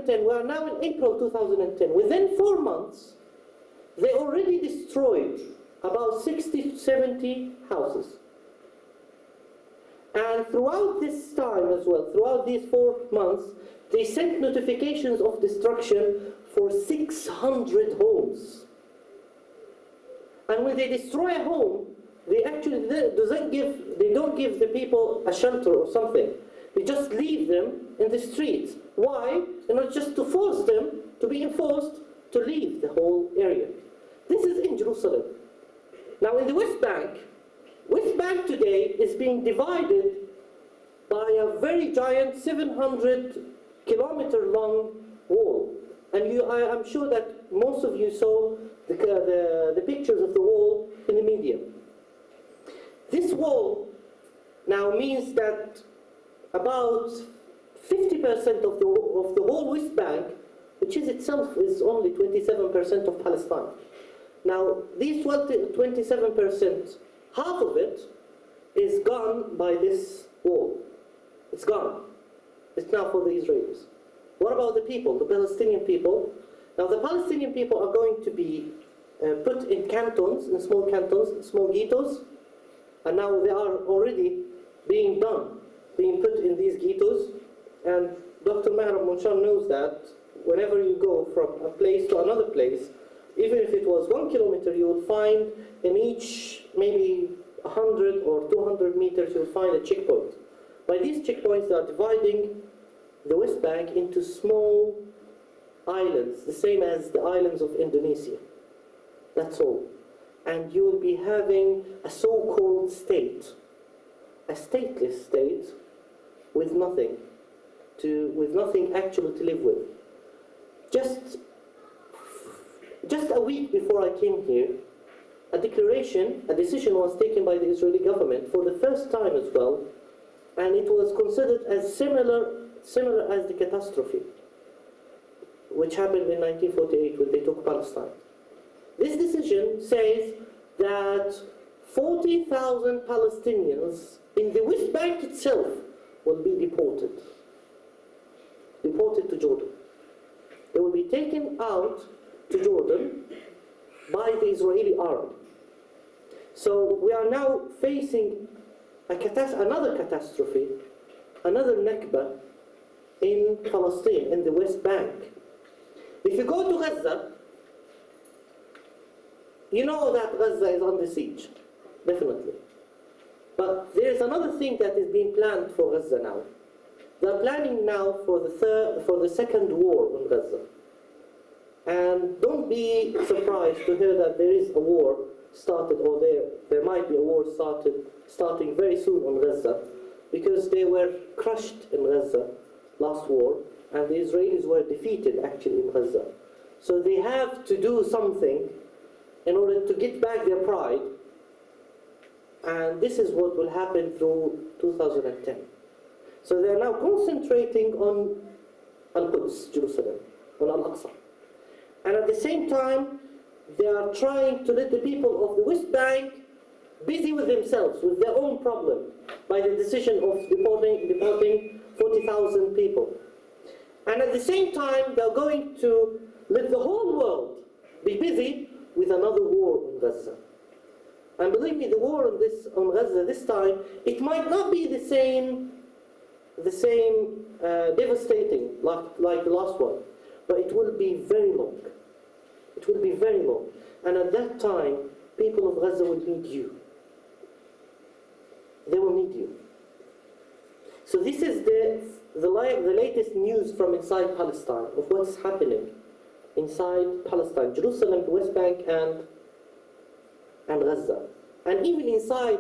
2010, we are now in April 2010. Within 4 months, they already destroyed about 60 to 70 houses. And throughout this time as well, throughout these 4 months, they sent notifications of destruction for 600 homes. And when they destroy a home, they actually don't give the people a shelter or something. They just leave them in the streets. Why? You know, just to force them to be enforced to leave the whole area. This is in Jerusalem. Now in the West Bank today is being divided by a very giant 700-kilometer long wall. And I'm sure that most of you saw the pictures of the wall in the media. This wall now means that about 50% of the whole West Bank, which is itself is only 27% of Palestine. Now, these 27%, half of it is gone by this wall. It's gone. It's now for the Israelis. What about the people, the Palestinian people? Now, the Palestinian people are going to be put in cantons, in small cantons, small ghettos, and now they are already being done, being put in these ghettos. And Dr. Maaruf knows that whenever you go from a place to another place, even if it was 1 kilometer, you will find in each maybe 100 or 200 meters, you'll find a checkpoint. By these checkpoints, they are dividing the West Bank into small islands, the same as the islands of Indonesia. That's all. And you will be having a so-called state, a stateless state with nothing actually to live with. Just a week before I came here, a decision was taken by the Israeli government for the first time as well, and it was considered as similar as the catastrophe which happened in 1948 when they took Palestine. This decision says that 40,000 Palestinians in the West Bank itself will be deported to Jordan. They will be taken out to Jordan by the Israeli army. So we are now facing another catastrophe, another Nakba in Palestine, in the West Bank. If you go to Gaza, you know that Gaza is under siege, definitely. But there is another thing that is being planned for Gaza now. They are planning now for the second war on Gaza. And don't be surprised to hear that there is a war started, or there might be a war starting very soon on Gaza, because they were crushed in Gaza last war, and the Israelis were defeated actually in Gaza. So they have to do something in order to get back their pride, and this is what will happen through 2010. So they are now concentrating on Al-Quds, Jerusalem, on Al-Aqsa. And at the same time, they are trying to let the people of the West Bank busy with themselves, with their own problem, by the decision of deporting 40,000 people. And at the same time, they are going to let the whole world be busy with another war on Gaza. And believe me, the war on Gaza this time, it might not be the same devastating like the last one, but it will be very long. It will be very long. And at that time, people of Gaza will need you. They will need you. So this is the latest news from inside Palestine, of what's happening inside Palestine, Jerusalem, the West Bank, and Gaza. And even inside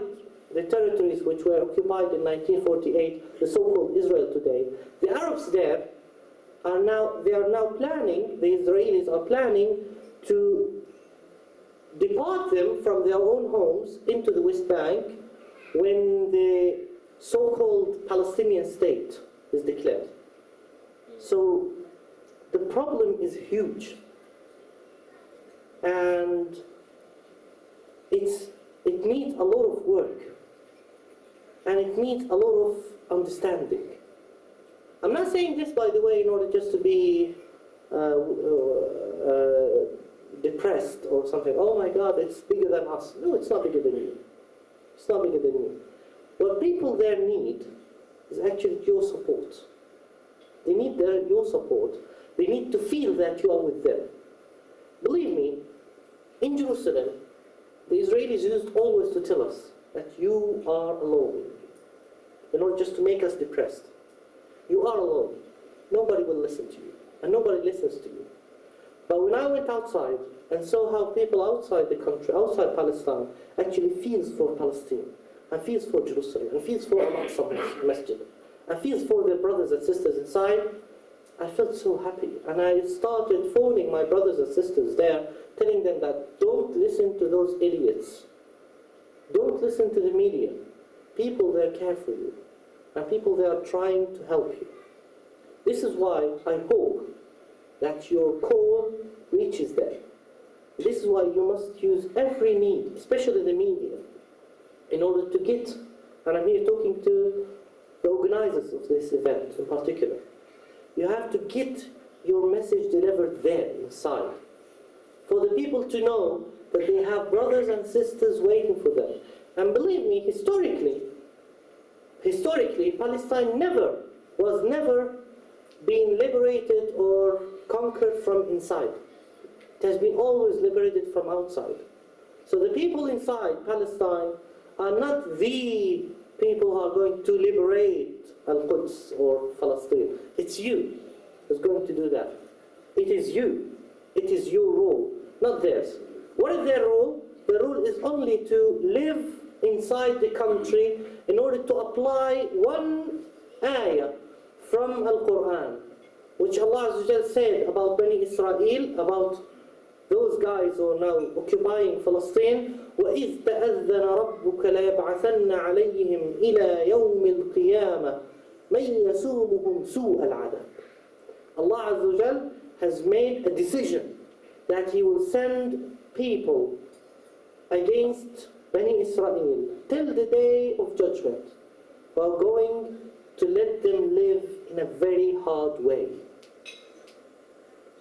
the territories which were occupied in 1948, the so-called Israel today, the Arabs there are now planning, the Israelis are planning to depart them from their own homes into the West Bank when the so-called Palestinian state is declared. So the problem is huge, and it needs a lot of work, and it needs a lot of understanding. I'm not saying this, by the way, in order just to be depressed or something. Oh my God, it's bigger than us. No, it's not bigger than you. It's not bigger than you. What people there need is actually your support. They need your support. They need to feel that you are with them. Believe me, in Jerusalem, the Israelis used always to tell us that you are alone, in order just to make us depressed. You are alone. Nobody will listen to you, and nobody listens to you. But when I went outside and saw how people outside the country, outside Palestine, actually feels for Palestine, and feels for Jerusalem, and feels for Al Aqsa Masjid, and feels for their brothers and sisters inside, I felt so happy. And I started phoning my brothers and sisters there, telling them that don't listen to those idiots. Don't listen to the media. People there care for you, and people there are trying to help you. This is why I hope that your call reaches them. This is why you must use every need, especially the media, in order to get, and I'm here talking to the organizers of this event in particular, you have to get your message delivered there inside, for the people to know that they have brothers and sisters waiting for them. And believe me, historically, Palestine was never being liberated or conquered from inside. It has been always liberated from outside. So the people inside Palestine are not the people who are going to liberate Al-Quds or Palestine. It's you who's going to do that. It is you. It is your role, not theirs. What is their role? Their role is only to live inside the country in order to apply one ayah from Al-Quran, which Allah Azza wa Jal said about Bani Israel, about those guys who are now occupying Palestine. وَإِذْ تَأَذَّنَ رَبُّكَ لَيَبْعَثَنَّ عَلَيْهِمْ إِلَى يَوْمِ الْقِيَامَةِ مَنْ يَسُومُهُمْ سُوءَ الْعَذَابِ. Allah Azza wa Jal has made a decision that He will send people against Bani Israel till the day of judgment, who are going to let them live in a very hard way.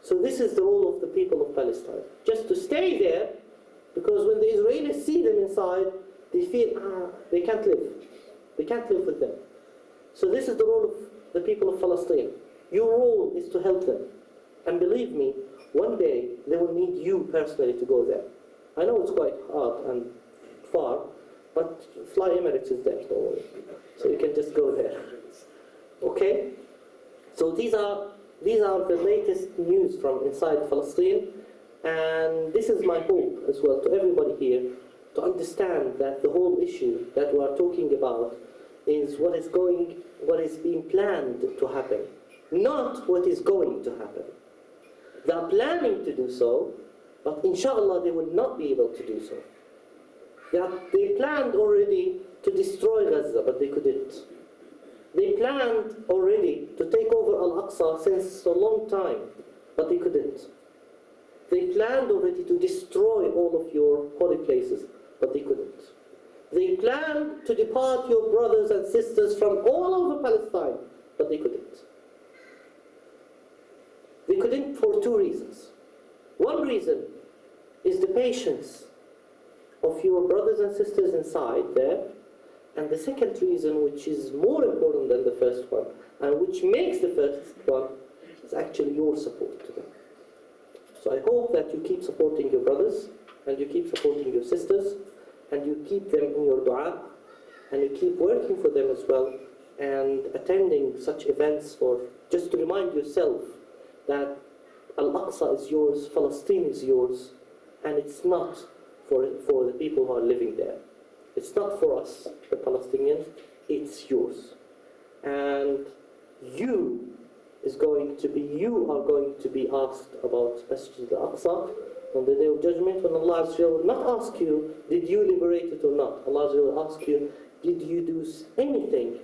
So this is the role of the people of Palestine, just to stay there, because when the Israelis see them inside, they feel, they can't live. They can't live with them. So this is the role of the people of Palestine. Your role is to help them. And believe me, one day they will need you personally to go there. I know it's quite hard and far, but Fly Emirates is there, don't worry. So you can just go there. Okay? So these are the latest news from inside Palestine, and this is my hope as well to everybody here, to understand that the whole issue that we are talking about is what is being planned to happen, not what is going to happen. They are planning to do so, but inshallah they will not be able to do so. They planned already to destroy Gaza, but they couldn't. They planned already to take over Al Aqsa since a long time, but they couldn't. They planned already to destroy all of your holy places, but they couldn't. They planned to depart your brothers and sisters from all over Palestine, but they couldn't. They couldn't for two reasons. One reason is the patience of your brothers and sisters inside there, and the second reason, which is more important than the first one, and which makes the first one, is actually your support to them. So I hope that you keep supporting your brothers, and you keep supporting your sisters, and you keep them in your dua, and you keep working for them as well, and attending such events for just to remind yourself that Al-Aqsa is yours, Palestine is yours, and it's not for the people who are living there. It's not for us, the Palestinians, it's yours. And you are going to be asked about Masjid al Aqsa on the Day of Judgment, when Allah will not ask you, did you liberate it or not? Allah will ask you, did you do anything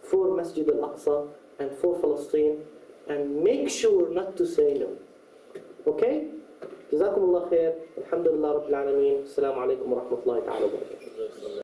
for Masjid al Aqsa and for Palestine? And make sure not to say no. Okay? جزاكم الله خير. الحمد لله رب العالمين. السلام عليكم ورحمة الله تعالى وبركاته.